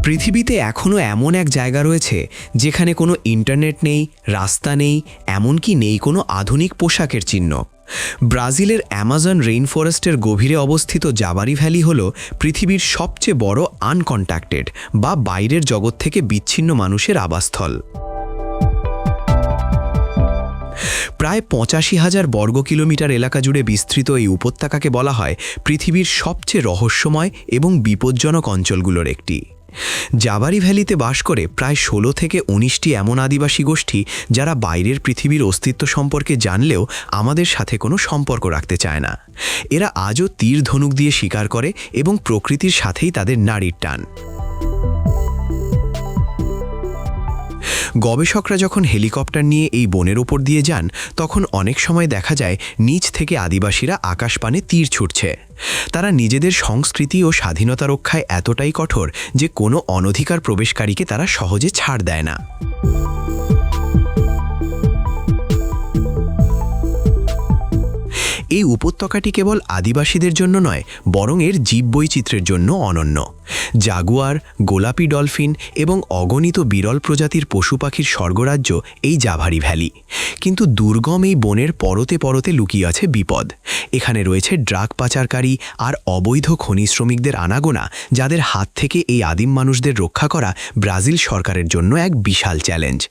পৃথিবীতে এখনও এমন এক জায়গা রয়েছে যেখানে কোনো ইন্টারনেট নেই, রাস্তা নেই, এমনকি নেই কোনো আধুনিক পোশাকের চিহ্ন। ব্রাজিলের অ্যামাজন রেইনফরেস্টের গভীরে অবস্থিত জাবারি ভ্যালি হল পৃথিবীর সবচেয়ে বড় আনকন্ট্যাক্টেড বা বাইরের জগৎ থেকে বিচ্ছিন্ন মানুষের আবাসস্থল। প্রায় ৮৫,০০০ বর্গ কিলোমিটার এলাকা জুড়ে বিস্তৃত এই উপত্যকাকে বলা হয় পৃথিবীর সবচেয়ে রহস্যময় এবং বিপজ্জনক অঞ্চলগুলোর একটি। জাবারি ভ্যালিতে বাস করে প্রায় ১৬ থেকে ১৯টি এমন আদিবাসী গোষ্ঠী যারা বাইরের পৃথিবীর অস্তিত্ব সম্পর্কে জানলেও আমাদের সাথে কোনো সম্পর্ক রাখতে চায় না। এরা আজও তীর ধনুক দিয়ে শিকার করে এবং প্রকৃতির সাথেই তাদের নাড়ির টান। গবেষকরা যখন হেলিকপ্টার নিয়ে এই বনের ওপর দিয়ে যান তখন অনেক সময় দেখা যায় নিচ থেকে আদিবাসীরা আকাশপানে তীর ছুটছে। তারা নিজেদের সংস্কৃতি ও স্বাধীনতা রক্ষায় এতটাই কঠোর যে কোনো অনধিকার প্রবেশকারীকে তারা সহজে ছাড় দেয় না। এই উপত্যকাটি কেবল আদিবাসীদের জন্য নয়, বরং এর জীববৈচিত্র্যের জন্য অনন্য। জাগুয়ার, গোলাপি ডলফিন এবং অগণিত বিরল প্রজাতির পশু পাখির স্বর্গরাজ্য এই জাভারি ভ্যালি। কিন্তু দুর্গম এই বনের পরতে পরতে লুকিয়ে আছে বিপদ। এখানে রয়েছে ড্রাগ পাচারকারী আর অবৈধ খনি শ্রমিকদের আনাগোনা, যাদের হাত থেকে এই আদিম মানুষদের রক্ষা করা ব্রাজিল সরকারের জন্য এক বিশাল চ্যালেঞ্জ।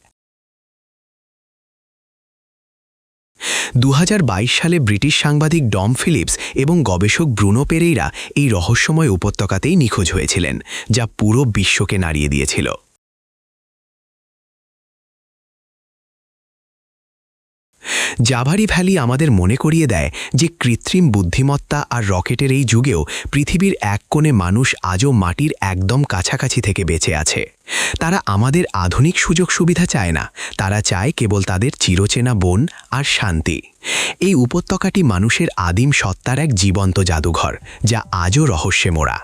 ২০২২ সালে ব্রিটিশ সাংবাদিক ডম ফিলিপস এবং গবেষক ব্রুনো পেরেইরা এই রহস্যময় উপত্যকাতেই নিখোঁজ হয়েছিলেন, যা পুরো বিশ্বকে নাড়িয়ে দিয়েছিল। জাভারি ভ্যালি আমাদের মনে করিয়ে দেয় যে কৃত্রিম বুদ্ধিমত্তা আর রকেটের এই যুগেও পৃথিবীর এক কোণে মানুষ আজও মাটির একদম কাছাকাছি থেকে বেঁচে আছে। তারা আমাদের আধুনিক সুযোগ সুবিধা চায় না, তারা চায় কেবল তাদের চিরচেনা বন আর শান্তি। এই উপত্যকাটি মানুষের আদিম সত্তার এক জীবন্ত জাদুঘর, যা আজও রহস্যে মোড়া।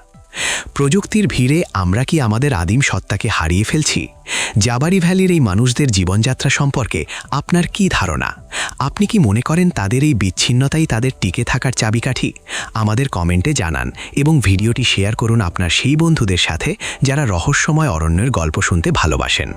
প্রযুক্তির ভিড়ে আমরা কি আমাদের আদিম সত্তাকে হারিয়ে ফেলছি? জাবারি ভ্যালির এই মানুষদের জীবনযাত্রা সম্পর্কে আপনার কি ধারণা? আপনি কি মনে করেন তাদের এই বিচ্ছিন্নতাই তাদের টিকে থাকার চাবিকাঠি? আমাদের কমেন্টে জানান এবং ভিডিওটি শেয়ার করুন আপনার সেই বন্ধুদের সাথে যারা রহস্যময় অরণ্যের গল্প শুনতে ভালোবাসেন।